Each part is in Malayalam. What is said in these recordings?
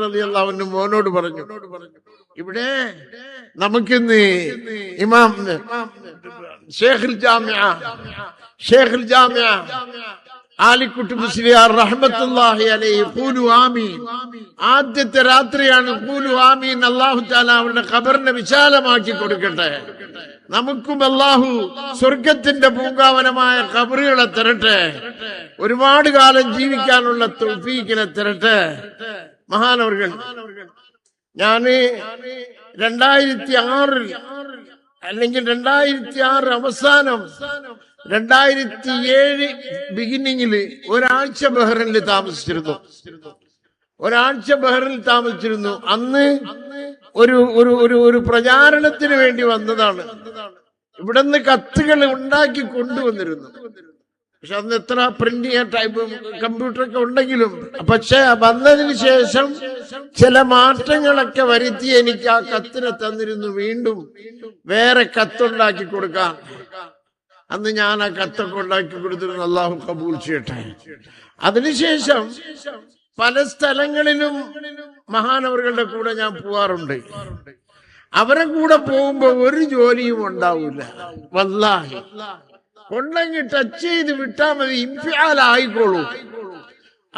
റളിയല്ലാഹു അൻഹു മോനോട് പറഞ്ഞു, ഇവിടെ നമുക്കിന്ന് ഇമാം ഷേഖുൽ ജാമിഅ ആലിക്കുട്ടി മുസ്ലിയാർ റഹ്മത്തുള്ളാഹി അലൈഹി ഖൂലു ആമീൻ, ആദ്യത്തെ രാത്രിയാണ് ഖൂലു ആമീൻ. അല്ലാഹു തആല അവരുടെ ഖബറിനെ വിശാലമാക്കി കൊടുക്കട്ടെ. നമുക്കും അല്ലാഹു സ്വർഗത്തിന്റെ പൂങ്കാവനമായ ഖബറുകളെ തരട്ടെ. ഒരുപാട് കാലം ജീവിക്കാനുള്ള തൗഫീഖിനെ തരട്ടെ. മഹാനവർകൾ, ഞാന് 2006 അല്ലെങ്കിൽ 2006 അവസാനം 2007 ബിഗിനിങ്ങില് ഒരാഴ്ച ബഹ്റിനിൽ താമസിച്ചിരുന്നു. അന്ന് ഒരു പ്രചാരണത്തിന് വേണ്ടി വന്നതാണ്. ഇവിടുന്ന് കത്തുകൾ ഉണ്ടാക്കി കൊണ്ടുവന്നിരുന്നു. പക്ഷെ അന്ന് എത്ര പ്രിന്റ് ചെയ്യാൻ ടൈപ്പ് കമ്പ്യൂട്ടറൊക്കെ ഉണ്ടെങ്കിലും, പക്ഷെ വന്നതിന് ശേഷം ചില മാറ്റങ്ങളൊക്കെ വരുത്തി എനിക്ക് ആ കത്തിനെ തന്നിരുന്നു. വീണ്ടും വേറെ കത്തുണ്ടാക്കി കൊടുക്കാൻ. അന്ന് ഞാൻ ആ കത്തൊക്കെ ഉണ്ടാക്കി കൊടുത്തിരുന്നു. അള്ളാഹു കബൂൽ ചെയ്യട്ടെ. അതിനുശേഷം പല സ്ഥലങ്ങളിലും മഹാനവറുകളുടെ കൂടെ ഞാൻ പോവാറുണ്ട്. അവരെ കൂടെ പോകുമ്പോ ഒരു ജോലിയും ഉണ്ടാവൂല. വല്ലാഹി കൊണ്ടെങ്കിൽ ടച്ച് ചെയ്ത് വിട്ടാ മതി, ഇൻഫിആലായിക്കോളൂ.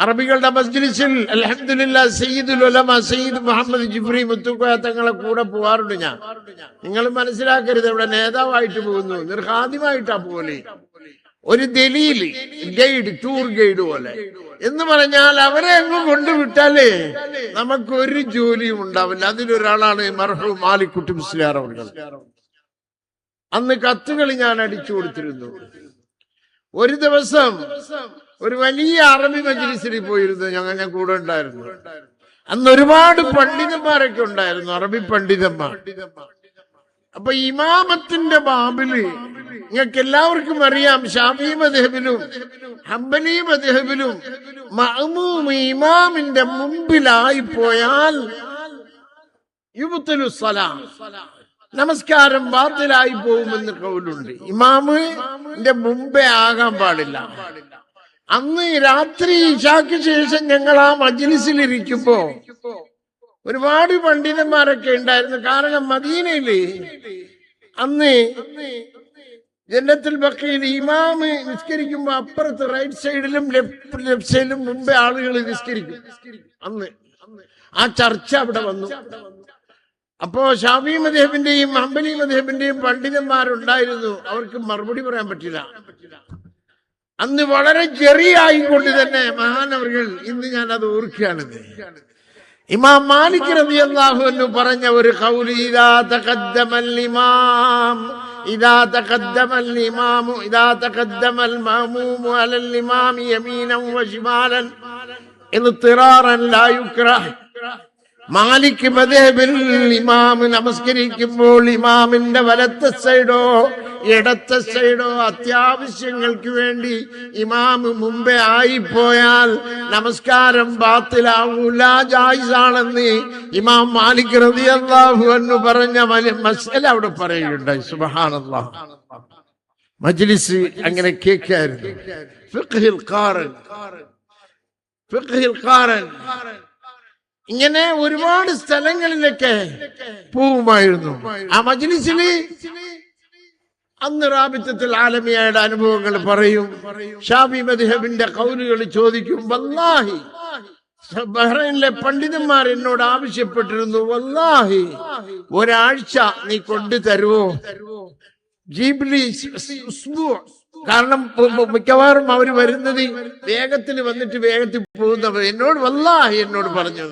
അറബികളുടെ മജ്ലിസിൽ അൽഹംദുലില്ലാഹ് സയ്യിദുൽ ഉലമ സയ്യിദ് മുഹമ്മദ് ജിബ്രി മുത്തുക്കോയ തങ്ങളെ കൂടെ പോവാറുണ്ട് ഞാൻ. നിങ്ങൾ മനസ്സിലാക്കരുത് ഇവിടെ നേതാവായിട്ട് പോകുന്നു, നിർഹാദ്യമായിട്ടാ പോലെ. ഒരു ദലീല് ഗൈഡ്, ടൂർ ഗൈഡ് പോലെ എന്ന് പറഞ്ഞാൽ അവരെ അങ്ങ് കൊണ്ടുവിട്ടാലേ നമുക്കൊരു ജോലിയും ഉണ്ടാവില്ല. അതിലൊരാളാണ് മർഹൂം ആലിക്കുട്ടി മുസ്ലിയാർ അവർ. അന്ന് കത്തുകൾ ഞാൻ അടിച്ചു കൊടുത്തിരുന്നു. ഒരു ദിവസം ഒരു വലിയ അറബി മജ്ലിസിൽ പോയിരുന്നു. ഞാൻ കൂടെ ഉണ്ടായിരുന്നു. അന്ന് ഒരുപാട് പണ്ഡിതന്മാരൊക്കെ ഉണ്ടായിരുന്നു, അറബി പണ്ഡിതന്മാർ. അപ്പൊ ഇമാമത്തിന്റെ ബാബില് നിങ്ങൾക്ക് എല്ലാവർക്കും അറിയാം, ശാഫിഈ മദ്ഹബിലും ഹംബലി മദ്ഹബിലും മഅ്മൂം ഇമാമിന്റെ മുമ്പിലായി പോയാൽ യുബ്തിലു സ്വലാം, നമസ്കാരം ബാത്തിലായി പോകുമെന്ന് കൗലുണ്ട്. ഇമാമിന്റെ മുമ്പേ ആകാൻ പാടില്ല. അന്ന് രാത്രി ഇശാക്ക് ശേഷം ഞങ്ങൾ ആ മജ്ലിസിലിരിക്കുമ്പോ ഒരുപാട് പണ്ഡിതന്മാരൊക്കെ ഉണ്ടായിരുന്നു. കാരണം മദീനയില് അന്ന് ജന്നത്തുൽ ബഖീൽ ഇമാമ് നിസ്കരിക്കുമ്പോ അപ്പുറത്ത് റൈറ്റ് സൈഡിലും ലെഫ്റ്റ് സൈഡിലും മുമ്പേ ആളുകൾ നിസ്കരിക്കും. അന്ന് ആ ചർച്ച അവിടെ വന്നു. അപ്പോ ശാഫിഈ മദ്ഹബിന്റെയും ഹംബലി മദ്ഹബിന്റെയും പണ്ഡിതന്മാരുണ്ടായിരുന്നു. അവർക്ക് മറുപടി പറയാൻ പറ്റില്ല. അന്ന് വളരെ ചെറിയായിക്കൊണ്ട് തന്നെ മഹാനവറുകൾ, ഇന്ന് ഞാൻ അത് ഓർക്കുകയാണെന്ന്, ഇമാം മാലിക് റളിയല്ലാഹു അൻഹു പറഞ്ഞ ഒരു ഖൗലി, ഇദാ തഖദ്ദമൽ മഅ്മൂമു അലൽ ഇമാമി യമീനൻ വശിമാലൻ ഇദ്തിറാറൻ ലാ യുക്റഹ്. മാലിക് മദ്ഹബിൽ ഇമാം നമസ്കരിക്കുമ്പോൾ ഇമാമിന്റെ വലത്തെ സൈഡോ ഇടത്തെ സൈഡോ അത്യാവശ്യങ്ങൾക്ക് വേണ്ടി ഇമാം മുമ്പേ ആയിപ്പോയാൽ നമസ്കാരം ബാത്തിലാവൂല, ജായിസാണെന്ന് ഇമാം മാലിക് റളിയല്ലാഹു അൻഹു പറഞ്ഞ മസ്അല അവിടെ പറയുകയുണ്ടായി. സുബ്ഹാനല്ലാഹ്. മജ്ലിസ് അങ്ങനെ കേൾക്കായിരുന്നു. ഫിഖ്ഹിൽ ഖാറൻ ഇങ്ങനെ ഒരുപാട് സ്ഥലങ്ങളിലൊക്കെ പോവുമായിരുന്നു. ആ മജ്ലിസില് അന്ന് റാബിത്തത്തുൽ ആലമിയയുടെ അനുഭവങ്ങൾ പറയും, ശാഫിഈ മദ്ഹബിന്റെ ഖൗലുകൾ ചോദിക്കും. വല്ലാഹി ബഹ്റൈനിലെ പണ്ഡിതന്മാർ എന്നോട് ആവശ്യപ്പെട്ടിരുന്നു, വല്ലാഹി ഒരാഴ്ച നീ കൊണ്ടു തരുവോ? ജീബ്ലി കാരണം മിക്കവാറും അവര് വരുന്നത് വേഗത്തിൽ വന്നിട്ട് വേഗത്തിൽ പോകുന്നവർ എന്നോട് വല്ലാഹി എന്നോട് പറഞ്ഞു,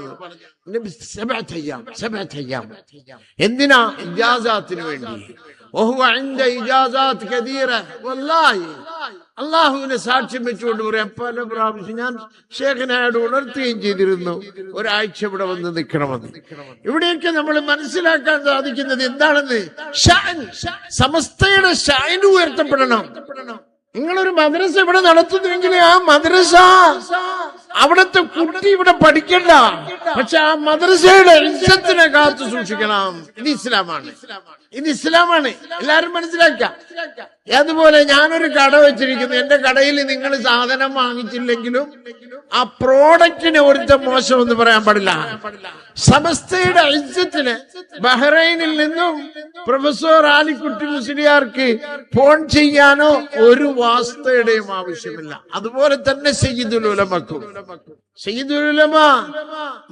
എന്തിനാ? ഇജാസാത്തിന് വേണ്ടി. അള്ളാഹുവിനെ സാക്ഷ്യം വെച്ചുകൊണ്ട് പറയാം, പല പ്രാവശ്യം ഞാൻ ഷേഖിനോട് ഉണർത്തുകയും ചെയ്തിരുന്നു ഒരാഴ്ച ഇവിടെ വന്ന് നിൽക്കണമെന്ന്. ഇവിടെയൊക്കെ നമ്മൾ മനസ്സിലാക്കാൻ സാധിക്കുന്നത് എന്താണെന്ന്, സമസ്തയുടെ ഷൈൻ ഉയർത്തപ്പെടണം. നിങ്ങളൊരു മദ്രസ ഇവിടെ നടത്തുന്നുവെങ്കിൽ ആ മദ്രസ അവിടുത്തെ കുട്ടി ഇവിടെ പഠിക്കണ്ട, പക്ഷെ ആ മദ്രസയുടെ ഇജ്ജത്തിനെ കാത്തു സൂക്ഷിക്കണം. ഇത് ഇസ്ലാമാണ്, ഇത് ഇസ്ലാമാണ്. എല്ലാരും മനസ്സിലാക്കാം. അതുപോലെ ഞാനൊരു കട വെച്ചിരിക്കുന്നു. എന്റെ കടയിൽ നിങ്ങൾ സാധനം വാങ്ങിച്ചില്ലെങ്കിലും ആ പ്രോഡക്റ്റിനെ ഒരുത്തം മോശം എന്ന് പറയാൻ പാടില്ല. സമസ്തയുടെ ഇജ്ജത്തിന് ബഹ്റൈനിൽ നിന്നും പ്രൊഫസർ ആലിക്കുട്ടി മുസ്ലിയാർക്ക് ഫോൺ ചെയ്യാനോ ഒരു വാസ്തയുടെയും ആവശ്യമില്ല. അതുപോലെ തന്നെ സയ്യിദുൽ ഉലമക്കും. സയ്യിദുൽ ഉലമ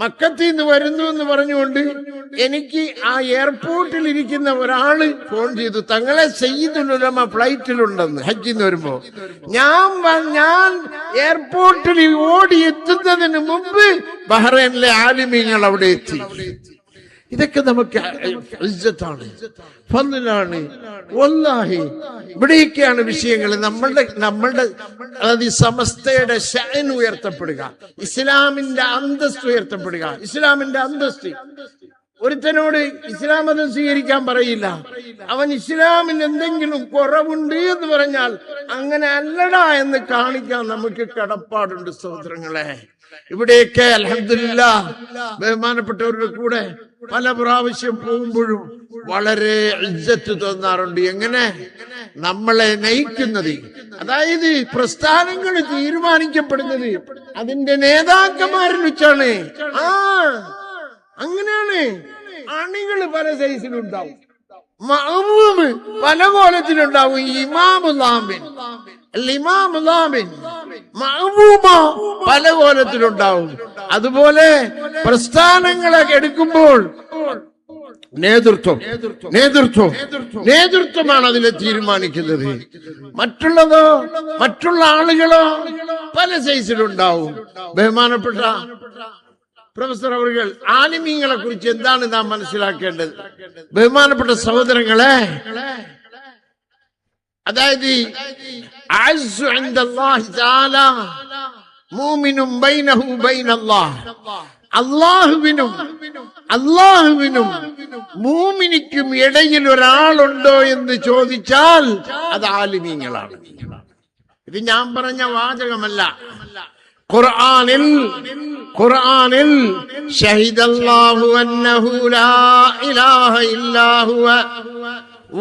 മക്കത്തിൽ നിന്ന് വരുന്നു എന്ന് പറഞ്ഞുകൊണ്ട് എനിക്ക് ആ എയർപോർട്ടിൽ ഇരിക്കുന്ന ഒരാള് ഫോൺ ചെയ്തു, തങ്ങളെ സയ്യിദുൽ ഉലമ ഫ്ലൈറ്റിലുണ്ടെന്ന് ഹജ്ജിന്ന് വരുമ്പോ. ഞാൻ എയർപോർട്ടിൽ ഓടി എത്തുന്നതിന് മുമ്പ് ബഹ്റൈനിലെ ആലിമീങ്ങൾ അവിടെ എത്തി. ഇതൊക്കെ നമുക്ക് ഇജ്ജത്താണ്, ഫദ്ലാണ്. വല്ലാഹി ഇവിടെയൊക്കെയാണ് വിഷയങ്ങൾ. നമ്മളുടെ അതായത് സമസ്തയുടെ ഷഅൻ ഉയർത്തപ്പെടുക, ഇസ്ലാമിന്റെ അന്തസ്ത് ഉയർത്തപ്പെടുക. ഇസ്ലാമിന്റെ അന്തസ്ത് ഒരുത്തനോട് ഇസ്ലാം മതം സ്വീകരിക്കാൻ പറയില്ല. അവൻ ഇസ്ലാമിന് എന്തെങ്കിലും കുറവുണ്ട് എന്ന് പറഞ്ഞാൽ അങ്ങനെ അല്ലടാ എന്ന് കാണിക്കാൻ നമുക്ക് കടപ്പാടുണ്ട് സഹോദരങ്ങളെ. ഇവിടെയൊക്കെ അൽഹംദുലില്ലാഹ് ബഹുമാനപ്പെട്ടവരുടെ കൂടെ പല പ്രാവശ്യം പോകുമ്പോഴും വളരെ ഇജ്ജത്ത് തോന്നാറുണ്ട്. എങ്ങനെ നമ്മളെ നയിക്കുന്നത്, അതായത് പ്രസ്ഥാനങ്ങൾ തീരുമാനിക്കപ്പെടുന്നത് അതിന്റെ നേതാക്കന്മാരിൽ വെച്ചാണ്. അങ്ങനെയാണ്. അണികൾ പല സൈസിലുണ്ടാവും, മഅ്മൂമ് പല കോലത്തിലുണ്ടാവും. മഅ്മൂമ പല കോലത്തിലുണ്ടാവും. അതുപോലെ പ്രസ്ഥാനങ്ങളെ എടുക്കുമ്പോൾ നേതൃത്വമാണ് അതിനെ തീരുമാനിക്കുന്നത്. മറ്റുള്ള ആളുകളോ പല സൈസിലുണ്ടാവും. ബഹുമാനപ്പെട്ട പ്രൊഫസർ അവറുകൾ ആലിമീങ്ങളെ കുറിച്ച് എന്താണ് നാം മനസ്സിലാക്കേണ്ടത്? ബഹുമാനപ്പെട്ട സഹോദരങ്ങളെ, അതായത് അള്ളാഹുവിനും മൂമിനിക്കും ഇടയിൽ ഒരാളുണ്ടോ എന്ന് ചോദിച്ചാൽ അത് ആലിമീങ്ങളാണ്. ഇത് ഞാൻ പറഞ്ഞ വാചകമല്ല. ഖുർആനിൽ ഷഹിദല്ലാഹു അന്നഹു ലാ ഇലാഹ ഇല്ലാ ഹുവ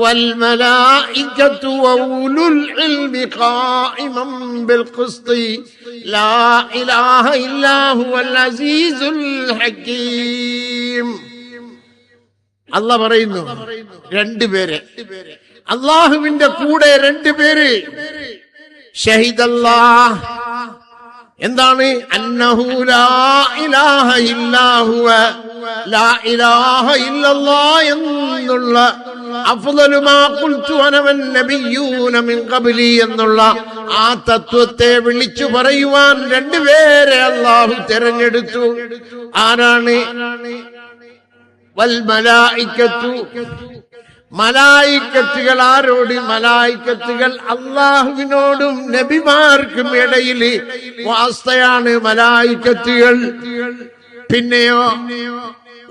വൽ മലായികതു വഉലുൽ ഇൽമി ഖായിമൻ ബിൽ ഖിസ്തി ലാ ഇലാഹ ഇല്ലാ ഹുവൽ അസീസുൽ ഹകീം. അല്ലാഹ് പറയുന്നു രണ്ടുപേരെ, അല്ലാഹുവിന്റെ കൂടെ രണ്ടുപേര്. ഷഹിദല്ലാഹ് എന്താണ്? അന്നഹു ലാ ഇലാഹ ഇല്ലാ ഹുവ, ലാ ഇലാഹ ഇല്ലല്ലാഹ് എന്നുള്ള അഫ്ളലു മാ ഖുൽതു അന വൻ നബിയ്യൂന മിൻ ഖബ്ലി എന്നുള്ള ആ തത്വത്തെ വിളിച്ചു പറയുവാൻ രണ്ടുപേരെ അല്ലാഹു തിരഞ്ഞെടുത്തു. ആരാണ്? വൽ മലായികത്തു, മലായിക്കത്തുകൾ. ആരോട്? മലായിക്കത്തുകൾ അള്ളാഹുവിനോടും നബിമാർക്കും ഇടയിൽ വാസ്തയാണ് മലായിക്കത്തുകൾ. പിന്നെയോ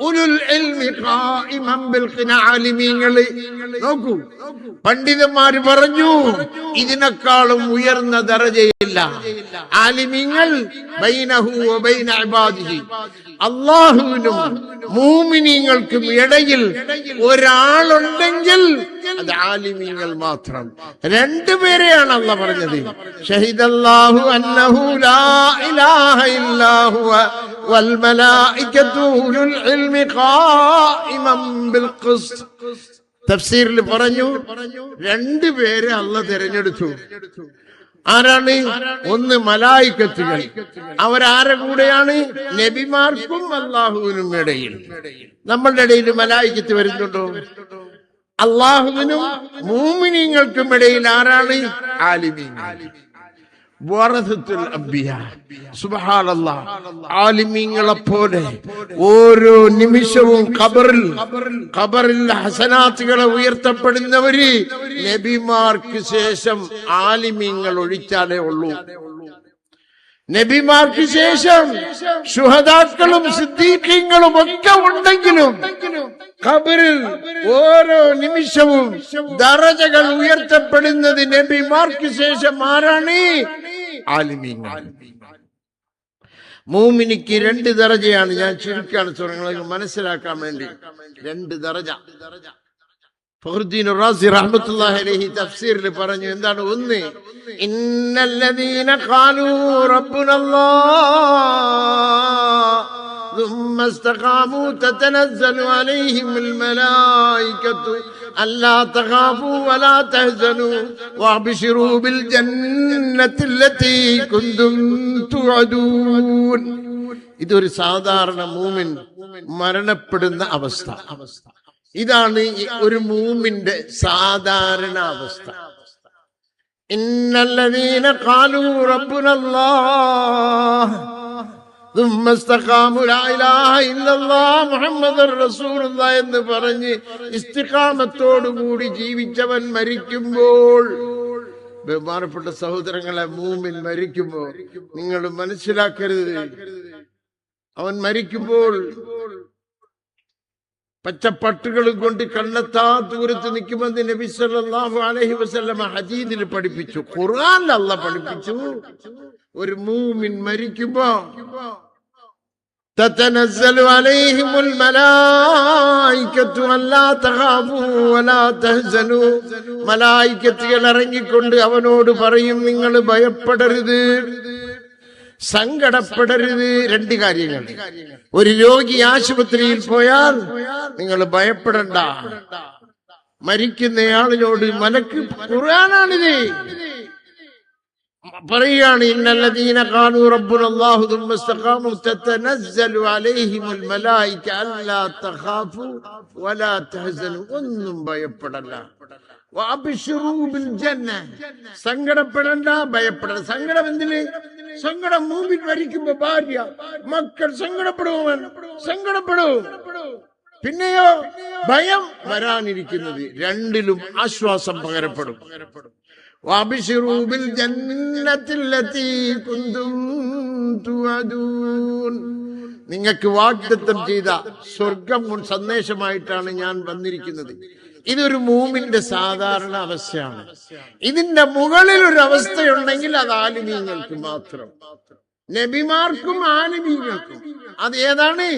ഉലുൽ ഇൽമി ഖായിമൻ ബിൽ ഖിന, ആലിമീങ്ങള്. നോക്കൂ, പണ്ഡിതന്മാര് പറഞ്ഞു ഇതിനേക്കാളും ഉയർന്ന ദറജയില്ല. ആലിമീങ്ങൾ ബൈനഹു വ ബൈന ഇബാദിഹി, അല്ലാഹുവിനും മൂമിനീങ്ങൾക്കും ഇടയിൽ ഒരാളുണ്ടെങ്കിൽ അത് ആലിമീങ്ങൾ മാത്രം. രണ്ടുപേരെയാണ് അല്ലാഹ് പറഞ്ഞത്. ഷഹിദല്ലാഹു അന്നഹു ലാ ഇലാഹ ഇല്ലാ ഹുവ വൽ മലായികതു ഉലുൽ ഇൽമി ഖായിമൻ ബിൽ ഖിസ്ത്. തഫ്സീറിൽ പറഞ്ഞു രണ്ടുപേരെ അല്ലാഹ് തിരഞ്ഞെടുത്തു. ആരാണ്? ഒന്ന് മലായിക്കത്തുകൾ. അവരാരെ കൂടെയാണ്? നബിമാർക്കും അള്ളാഹുവിനും ഇടയിൽ. നമ്മളുടെ ഇടയിൽ മലായിക്കത്ത് വരുന്നുണ്ടോ? അള്ളാഹുവിനും മൂമിനീങ്ങൾക്കും ഇടയിൽ ആരാണ്? ആലിമീങ്ങൾ, വറസത്തുൽ അംബിയാ. സുബ്ഹാനല്ലാഹ്, ആലിമീങ്ങളെ പോലെ ഓരോ നിമിഷവും ഖബറിൽ ഹസനാത്തുകളെ ഉയർത്തപ്പെടുന്നവര് നബിമാർക്ക് ശേഷം ആലിമീങ്ങൾ ഒഴിച്ചാലേ ഉള്ളൂ. നബിമാർക്ക് ശേഷം ശുഹദാക്കളും സിദ്ദീഖീങ്ങളും ഒക്കെ ഉണ്ടെങ്കിലും ഖബറിൽ ഓരോ നിമിഷവും ദറജകൾ ഉയർത്തപ്പെടുന്നത് നബിമാർക്ക് ശേഷം ആരാണ്? ആലിമീങ്ങൾ. മൂമിനിക്ക് 2 ദറജയാണ്. ഞാൻ ചുരുക്കാണ് നിങ്ങൾക്ക് മനസ്സിലാക്കാൻ വേണ്ടി. 2 ദറജ. ഫഖ്റുദ്ദീൻ റാസി റഹ്മത്തുള്ളാഹി അലൈഹി തഫ്സീറിൽ പറഞ്ഞു. എന്താണ്? ഒന്ന്, ഇന്നല്ലദീന ഖാലൂ റബ്ബുനല്ലാഹ് ثم استقاموا تتنزل عليهم الملائكة ألا تخافوا ولا تحزنوا وابشروا بالجنة التي كنتم توعدون. ഇതൊരു സാധാരണ മൂമിൻ മരണപ്പെടുന്ന അവസ്ഥ. ഇതാണ് ഒരു മൂമിന്റെ സാധാരണ അവസ്ഥ. ഇന്നല്ലദീന ഖാലൂ റബ്ബുനല്ലാഹ് ثم استقاموا لا اله الا الله മുഹമ്മദുർ റസൂലുള്ളാഹി എന്ന് പറഞ്ഞ് ഇസ്തിഖാമത്തോടുകൂടി ജീവിച്ചവൻ മരിക്കുമ്പോൾ, ബഹുമാനപ്പെട്ട സഹോദരങ്ങളെ, മൂമിൻ മരിക്കുമ്പോൾ നിങ്ങൾ മനസ്സിലാക്കരുത്, അവൻ മരിക്കുമ്പോൾ പച്ചപ്പട്ടുകളും കൊണ്ട് കണ്ണെത്താ ദൂരത്ത് നിൽക്കുമെന്ന് നബി സല്ലല്ലാഹു അലൈഹി വസല്ലം ഹദീസിൽ പഠിപ്പിച്ചു. ഖുർആനിൽ അല്ലാഹ് പഠിപ്പിച്ചു, ഒരു മൂമിൻ മരിക്കുമ്പോ തതനസ്സലു അലൈഹിമുൽ മലായികത്തു അല്ലാ തഖാഫു വലാ തഹ്സനു. മലായികത്തുകൾ ഇറങ്ങിക്കൊണ്ട് അവനോട് പറയും, നിങ്ങൾ ഭയപ്പെടരുത്, സങ്കടപ്പെടരുത്. 2 കാര്യങ്ങൾ. ഒരു രോഗി ആശുപത്രിയിൽ പോയാൽ നിങ്ങൾ ഭയപ്പെടണ്ട. മരിക്കുന്നയാളിനോട് മലക്ക്, ഖുർആനാണിത്, പറയുകയാണ്, ഇന്നല്ലദീന ഖാലൂ റബ്ബുനല്ലാഹു ثم استقاموا تتنزل عليهم الملائكة ألا تخافوا ولا تحزنوا. ഒന്നും ഭയപ്പെടല്ല. വഅബ്ശിറൂ ബിൽ ജന്ന. സങ്കടപ്പെടണ്ട, ഭയപ്പെടണ്ട. സങ്കടം എന്തിന്? സങ്കടം മൂമിൻ മരിക്കുമ്പോ ഭാര്യ, മക്കൾ സങ്കടപ്പെടുവൻ, സങ്കടപ്പെടും. പിന്നെയോ ഭയം വരാനിരിക്കുന്നത്. 2ലും ആശ്വാസം പകരപ്പെടും. വഅബ്ശിറൂ ബിൽ ജന്നത്തില്ലതീ കുന്തും തുഅദൂൻ. നിങ്ങൾക്ക് വാഗ്ദത്തം ചെയ്ത സ്വർഗം സന്ദേശമായിട്ടാണ് ഞാൻ വന്നിരിക്കുന്നത്. ഇതൊരു മൂമിന്റെ സാധാരണ അവസ്ഥയാണ്. ഇതിന്റെ മുകളിൽ ഒരു അവസ്ഥയുണ്ടെങ്കിൽ അത് ആലിമീങ്ങൾക്ക് മാത്രം, നബിമാർക്കും ആലിമീങ്ങൾക്കും. അത് ഏതാണ്?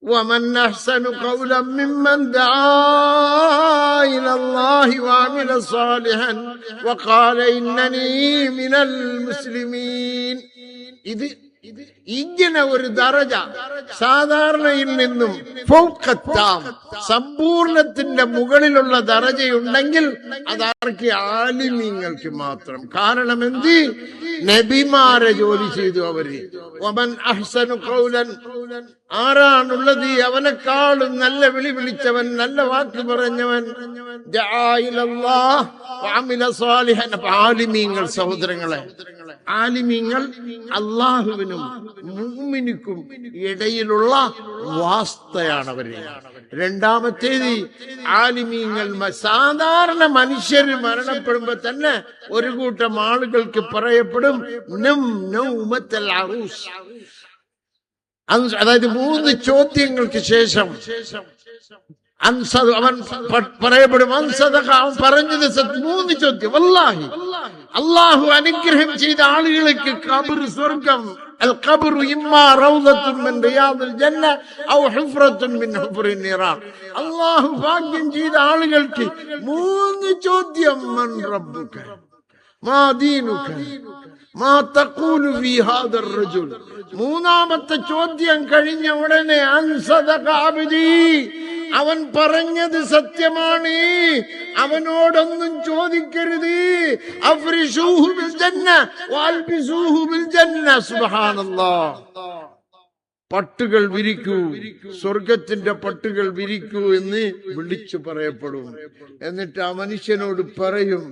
ومن أحسن قولا ممن دعا إلى الله وعمل صالحا وقال إنني من المسلمين. ഇങ്ങനെ ഒരു ദറജ സാധാരണയിൽ നിന്നും ഫൗഖത്താം, സമ്പൂർണത്തിന്റെ മുകളിലുള്ള ദറജയുണ്ടെങ്കിൽ അതാർക്ക്? ആലിമീങ്ങൾക്ക് മാത്രം. കാരണം എന്ത്? നബിമാരെ ജോലി ചെയ്തു അവര്. വമൻ അഹ്സനു ഖൗലൻ, ആരാണുള്ളത് അവനെക്കാളും നല്ല വിളി വിളിച്ചവൻ, നല്ല വാക്ക് പറഞ്ഞവൻ, ദഅാ ഇലല്ലാഹ് വഅമില സാലിഹൻ. ആലിമീങ്ങൾ, സഹോദരങ്ങളെ, ആലിമീങ്ങൾ അല്ലാഹുവിനും മുഅ്മിനിനും ഇടയിലുള്ള വാസ്തയാണ് അവര്. രണ്ടാമത്തേത്, ആലിമീങ്ങൾ സാധാരണ മനുഷ്യർ മരണപ്പെടുമ്പോ തന്നെ ഒരു കൂട്ടം ആളുകൾക്ക് പറയപ്പെടും നൗമത്തുൽ അറൂസ്. അതായത് 3 ചോദ്യങ്ങൾക്ക് ശേഷം അവൻ പറയപ്പെടും, അവൻ പറഞ്ഞത് 3 ചോദ്യം. വല്ലാഹി, അല്ലാഹു അനുഗ്രഹം ചെയ്ത ആളുകൾക്ക് ഖബർ, സ്വർഗം, അൽ ഖബ്റു ഇമ്മാ റൗദത്തുൻ മിൻ റിയാദിൽ ജന്ന ഔ ഹുഫ്റത്തുൻ മിൻ ഹുഫ്റിൻ നിറാൻ. അല്ലാഹു ഭാഗ്യം ചെയ്ത ആളുകൾക്ക് 3 ചോദ്യം. മൻ റബ്ബുക, മാ ദീനുക, മാ തഖൂലു ഫീ ഹാദർ റജുൽ. 3ാമത്തെ ചോദ്യം കഴിഞ്ഞ ഉടനെ അൻസദഖ അബ്ദി, അവൻ പറഞ്ഞത് സത്യമാണ്, അവനോടൊന്നും ചോദിക്കരുത്. അഫ്രിശൂഹു ബിൽ ജന്ന വൽബിസൂഹു ബിൽ ജന്ന. സുബ്ഹാനല്ലാഹ്. പട്ടുകൾ വിരിക്കൂ, സ്വർഗത്തിന്റെ പട്ടുകൾ വിരിക്കൂ എന്ന് വിളിച്ചു പറയപ്പെടും. എന്നിട്ട് ആ മനുഷ്യനോട് പറയും,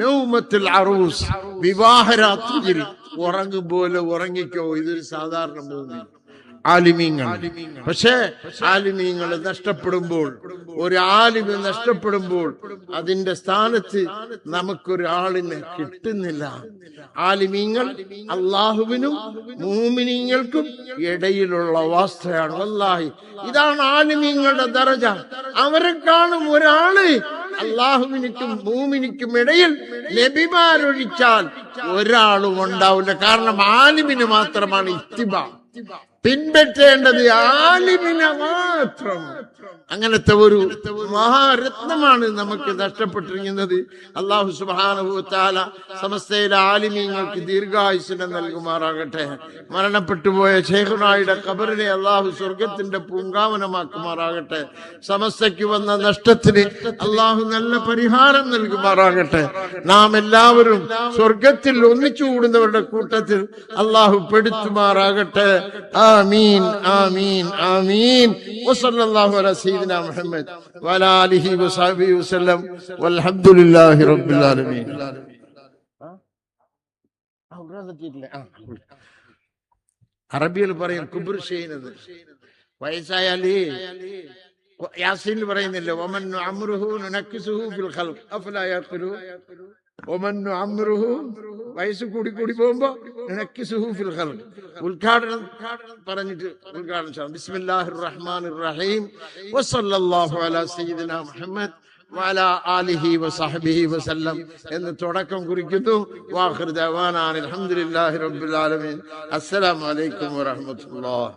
നൗമത്തുൽ അറൂസ്, വിവാഹരാത്രിയിൽ ഉറങ്ങുപോലെ ഉറങ്ങിക്കോ. ഇതൊരു സാധാരണ മൂവി. ആലിമീങ്ങൾ. പക്ഷേ ആലിമീങ്ങൾ നഷ്ടപ്പെടുമ്പോൾ, ഒരു ആലിമ് നഷ്ടപ്പെടുമ്പോൾ അതിന്റെ സ്ഥാനത്ത് നമുക്കൊരാളിനെ കിട്ടുന്നില്ല. ആലിമീങ്ങൾ അള്ളാഹുവിനും മുഅ്മിനീങ്ങൾക്കും ഇടയിലുള്ള വാസ്തയാണ്. വല്ലാഹി, ഇതാണ് ആലിമീങ്ങളുടെ ദറജ. അവരെ കാണും ഒരാള് അള്ളാഹുവിനിക്കും മൂമിനിക്കും ഇടയിൽ നബിമാരൊഴിച്ചാൽ ഒരാളും ഉണ്ടാവില്ല. കാരണം ആലിമിന് മാത്രമാണ് ഇത്തിബാ, പിൻപറ്റേണ്ടത് ആലിമിനെ മാത്രം. അങ്ങനത്തെ ഒരു മഹാരത്നമാണ് നമുക്ക് നഷ്ടപ്പെട്ടിരിക്കുന്നത്. അല്ലാഹു സുബ്ഹാനഹു വ തആല സമസ്തയിലെ ആലിമീങ്ങൾക്ക് ദീർഘായുസ്സിനെ നൽകുമാറാകട്ടെ. മരണപ്പെട്ടു പോയ ശൈഖുനായുടെ ഖബറിനെ അല്ലാഹു സ്വർഗത്തിന്റെ പൂങ്കാവനമാക്കുമാറാകട്ടെ. സമസ്തയ്ക്ക് വന്ന നഷ്ടത്തിന് അല്ലാഹു നല്ല പരിഹാരം നൽകുമാറാകട്ടെ. നാം എല്ലാവരും സ്വർഗത്തിൽ ഒന്നിച്ചു കൂടുന്നവരുടെ കൂട്ടത്തിൽ അല്ലാഹു പെടുത്തുമാറാകട്ടെ. ആമീൻ ആമീൻ ആമീൻ. വസല്ലല്ലാഹു അലാ സയ്യിദിനാ മുഹമ്മദ് വഅലാ ആലിഹി വസഹ്ബിഹി വസല്ലം വൽഹംദുലില്ലാഹി റബ്ബിൽ ആലമീൻ. അറബിയിൽ പറയും കുബ്ർ ചെയ്യുന്നത്. വയസ്സായാല് യാസീനിൽ പറയുന്നില്ല, വമൻ അംറുഹു നുനക്കിസുഹു ഫിൽ ഖൽഖ് അഫലാ യഖിലു. വമൻ അംറുഹു വയസ്സ് കൂടി കൂടി പോകുമ്പോ നുനക്കിസുഹു ഫിൽ ഖൽഖ്. ഉദ്ഘാടനം പറഞ്ഞിട്ട് ഉദ്ഘാടനം ചെയ്യാം. ബിസ്മില്ലാഹിർ റഹ്മാനിർ റഹീം വസല്ലല്ലാഹു അലാ സയ്യിദിനാ മുഹമ്മദ് വഅലാ ആലിഹി വസഹ്ബിഹി വസല്ലം എന്ന് തുടക്കം കുറിക്കുന്നു. വാഖിറു ദഅവാനാ അൽഹംദുലില്ലാഹി റബ്ബിൽ ആലമീൻ. അസ്സലാമു അലൈക്കും വറഹ്മത്തുള്ളാഹി.